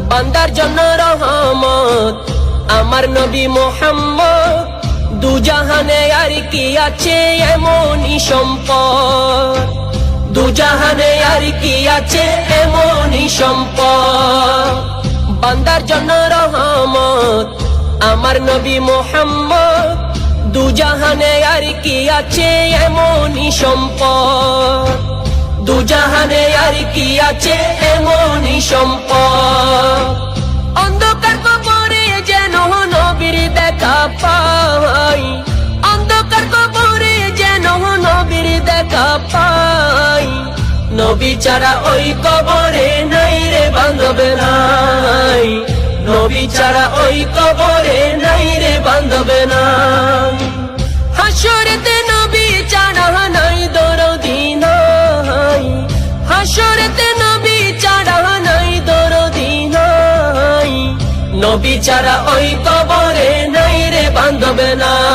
বান্দার জন্য রহমত আমার নবী মুহাম্মদ। দু জাহানে আর কি আছে এমনই সম্পদ, দু জাহানে আর কি আছে এমনই সম্পদ। বান্দার জন্য রহমত আমার নবী মুহাম্মদ। দু জাহানে আর কি আছে এমনই সম্পদ, দু জাহানে আর কি আছে এমনই সম্পদ। অন্ধকার কবরে যেন নবীর দেখা পাই, অন্ধকার কবরে যেন নবীর দেখা পাই। নবী ছাড়া ওই কবরে নাই রে বান্ধব নাই, নবী ছাড়া ওই কবরে নাই রে বান্ধব নাই। হাসরেতে নবী ছাড়া নাই দরদি নাই, হাসরেতে নবী ছাড়া নাই দরদি নাই। নবী ছাড়া ওই কবরে নাই রে বান্ধব নাই।